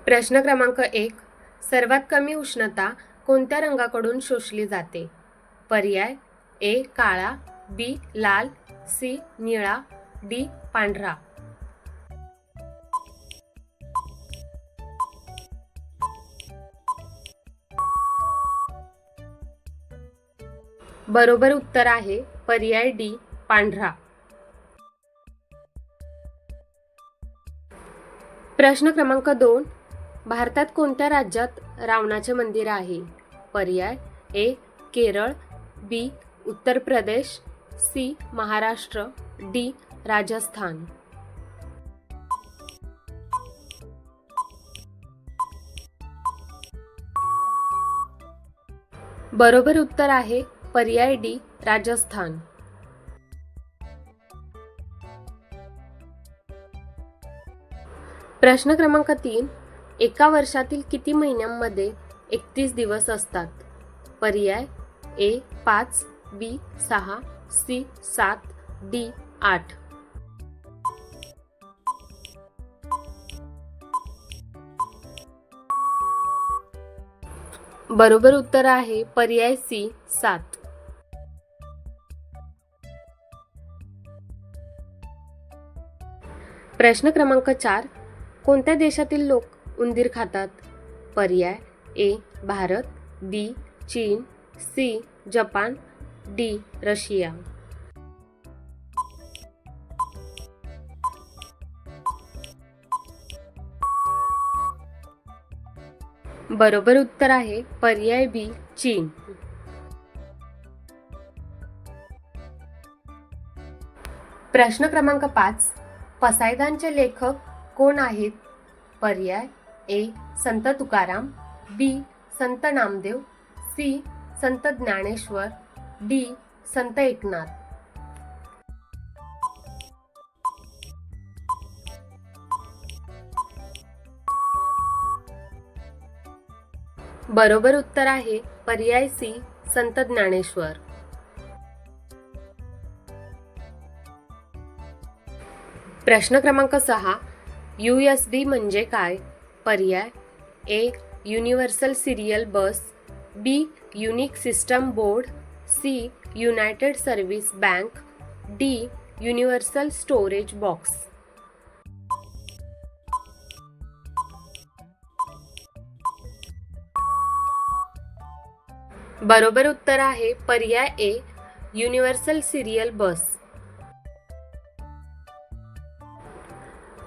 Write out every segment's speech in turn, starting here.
प्रश्न क्रमांक 1. सर्वात कमी उष्णता कोणत्या रंगाकडून शोषली जाते? पर्याय ए. काळा, बी. लाल, सी. निळा, डी. पांढरा. बरोबर उत्तर आहे पर्याय डी. पांढरा. प्रश्न क्रमांक 2. भारतात कोणत्या राज्यात रावणाचे मंदिर आहे? पर्याय ए. केरळ, बी. उत्तर प्रदेश, सी. महाराष्ट्र, डी. राजस्थान. बरोबर उत्तर आहे पर्याय डी. राजस्थान. प्रश्न क्रमांक 3. एका वर्षातील किती महिन्यांमध्ये 31 दिवस असतात? पर्याय ए. 5, बी. 6, सी. 7, डी. 8. बरोबर उत्तर आहे पर्याय सी. 7. प्रश्न क्रमांक 4. कोणत्या देशातील लोक उंदीर खातात? पर्याय ए. भारत, बी. चीन, सी. Japan, D. रशिया. बरोबर उत्तर आहे पर्याय बी. चीन. प्रश्न क्रमांक 5. पसायदानचे लेखक कोण आहेत? पर्याय ए. संत तुकाराम, बी. संत नामदेव, सी. संत ज्ञानेश्वर, डी. संत एकनाथ. बरोबर उत्तर आहे पर्याय सी. संत ज्ञानेश्वर. प्रश्न क्रमांक 6. USB म्हणजे काय? पर्याय A. Universal serial bus, B. Unique system board, C. United service bank, D. Universal storage box. बरोबर उत्तर आहे पर्याय ए. युनिव्हर्सल सिरियल बस.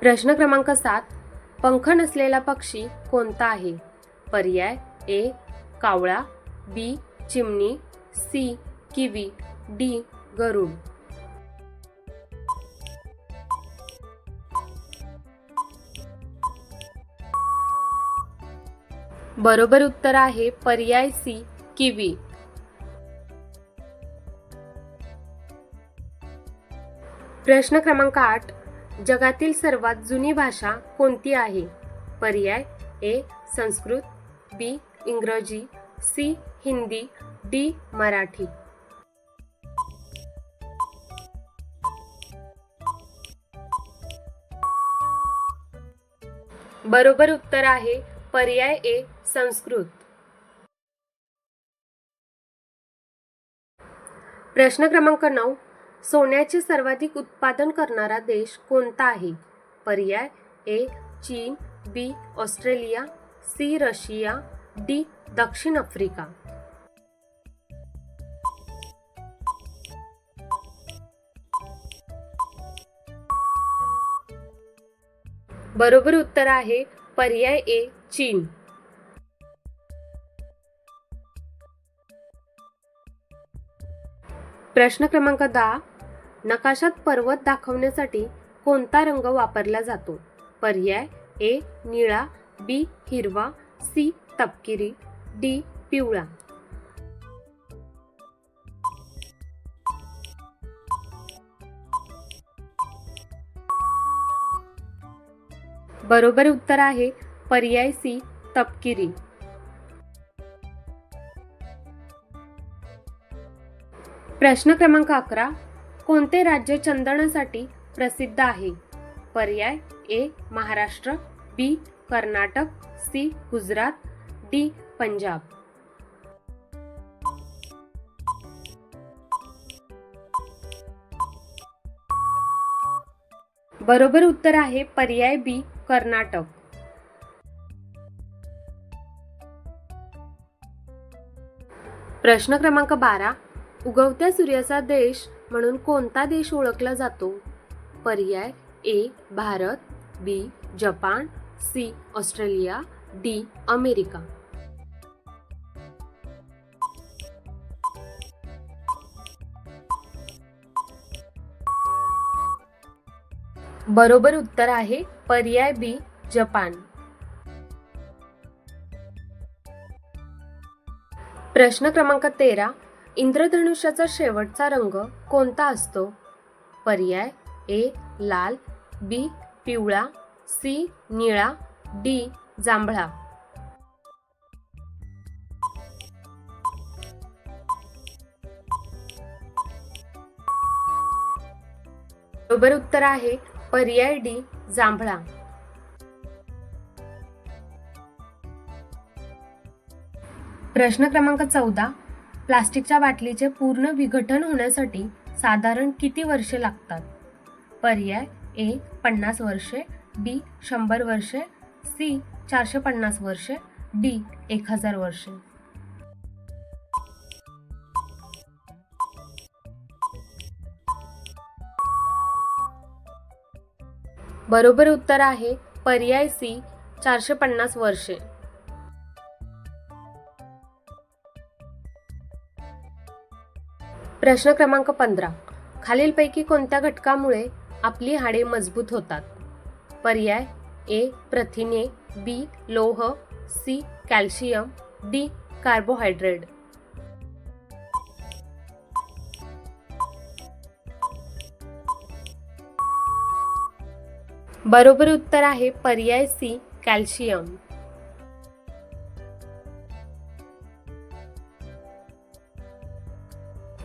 प्रश्न क्रमांक 7. पंख नसलेला पक्षी कोणता आहे? पर्याय ए. कावळा, बी. चिमणी, सी. Kiwi, D. गरुड. बरोबर उत्तर आहे पर्याय सी. किवी. प्रश्न क्रमांक 8. जगातील सर्वात जुनी भाषा कोणती आहे? पर्याय ए. संस्कृत, बी. इंग्रजी, सी. हिंदी, डी. मराठी. बरोबर उत्तर आहे पर्याय ए. संस्कृत. प्रश्न क्रमांक 9. सोन्याचे सर्वाधिक उत्पादन करणारा देश कोणता आहे? पर्याय ए. चीन, B. Australia, C. Russia, D. दक्षिण आफ्रिका. बरोबर उत्तर आहे पर्याय ए. चीन. प्रश्न क्रमांक 10. नकाशात पर्वत दाखवण्यासाठी कोणता रंग वापरला जातो? पर्याय ए. निळा, बी. हिरवा, सी. तपकिरी, डी. पिवळा. बरोबर उत्तर आहे पर्याय सी. तपकिरी. प्रश्न क्रमांक 11. कोणते राज्य चंदनासाठी प्रसिद्ध आहे? पर्याय ए. महाराष्ट्र, बी कर्नाटक, सी गुजरात, डी पंजाब. बरोबर उत्तर आहे पर्याय बी कर्नाटक. प्रश्न क्रमांक 12. उगवत्या सूर्याचा देश म्हणून कोणता देश ओळखला जातो? पर्याय A Bharat, B Japan, C Australia, D America. बरोबर उत्तर आहे पर्याय बी जपान. प्रश्न क्रमांक 13. इंद्रधनुष्याचा शेवटचा रंग कोणता असतो? पर्याय ए लाल, बी पिवळा, सी निळा, डी जांभळा. बरोबर उत्तर आहे पर्याय डी जांभळा. प्रश्न क्रमांक 14. प्लास्टिकच्या बाटलीचे पूर्ण विघटन होण्यासाठी साधारण किती वर्षे लागतात? पर्याय ए 50 वर्षे, बी 100 वर्षे, सी 450 वर्षे, डी 1000 वर्षे. बरोबर उत्तर आहे पर्याय सी 450 वर्षे. प्रश्न क्रमांक 15. खालीलपैकी कोणत्या घटकामुळे आपली हाडे मजबूत होतात? पर्याय ए प्रथिने, बी लोह, सी कॅल्शियम, डी कार्बोहायड्रेट. बरोबर उत्तर आहे पर्याय सी कॅल्शियम.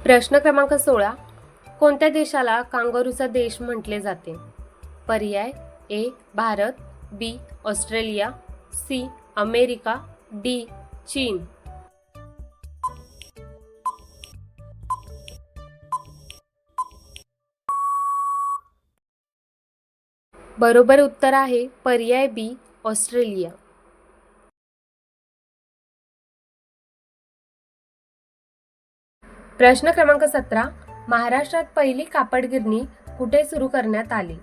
प्रश्न क्रमांक 16. कोणत्या देशाला कांगारूचा देश म्हटले जाते? पर्याय A Bharat, B Australia, C America, D चीन. बरोबर उत्तर आहे पर्याय बी ऑस्ट्रेलिया. प्रश्न क्रमांक 17. महाराष्ट्रात पहिली कापड गिरणी कुठे सुरू करण्यात आली?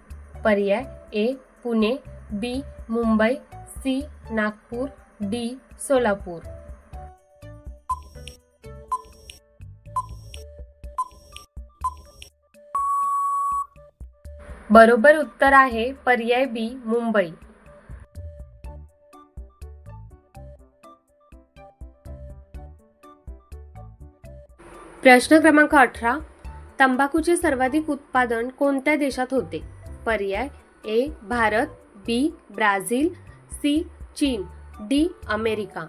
पर्याय ए पुणे, बी मुंबई, सी नागपूर, डी सोलापूर. बरोबर उत्तर आहे पर्याय बी मुंबई. प्रश्न क्रमांक 18. तंबाखूचे सर्वाधिक उत्पादन कोणत्या देशात होते? पर्याय A Bharat, B Brazil, C चीन, डी अमेरिका.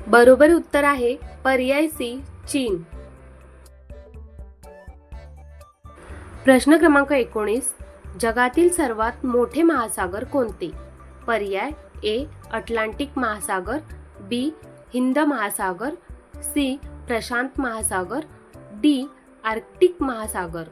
बरोबर उत्तर आहे पर्याय सी चीन. प्रश्न क्रमांक 19. जगातील सर्वात मोठे महासागर कोणते? पर्याय ए अटलांटिक महासागर, बी हिंद महासागर, सी प्रशांत महासागर, डी आर्क्टिक महासागर.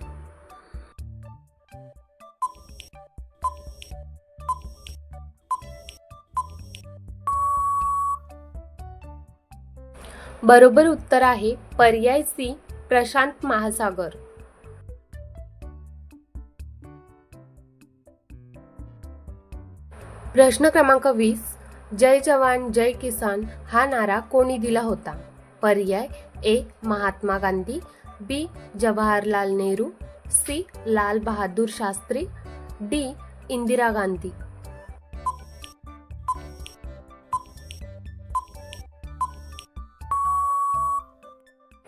बरोबर उत्तर आहे पर्याय सी प्रशांत महासागर. प्रश्न क्रमांक 20. जय जवान जय किसान हा नारा कोणी दिला होता? पर्याय ए महात्मा गांधी, बी जवाहरलाल नेहरू, सी लाल बहादूर शास्त्री, डी इंदिरा गांधी.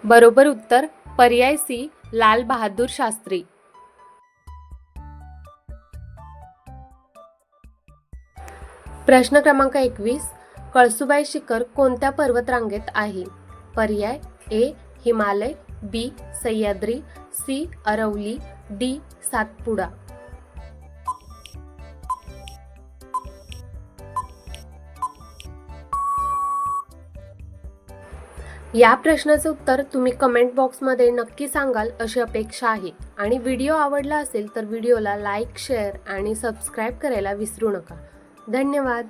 बरोबर उत्तर पर्याय सी लाल बहादूर शास्त्री. प्रश्न क्रमांक 21. कळसुबाई शिखर कोणत्या पर्वतरांगेत आहे? पर्याय ए हिमालय, बी सह्याद्री, सी अरवली, डी सातपुडा. या प्रश्नाचं उत्तर तुम्ही कमेंट बॉक्समध्ये नक्की सांगाल अशी अपेक्षा आहे. आणि व्हिडिओ आवडला असेल तर व्हिडिओला लाईक, शेअर आणि सबस्क्राईब करायला विसरू नका. धन्यवाद.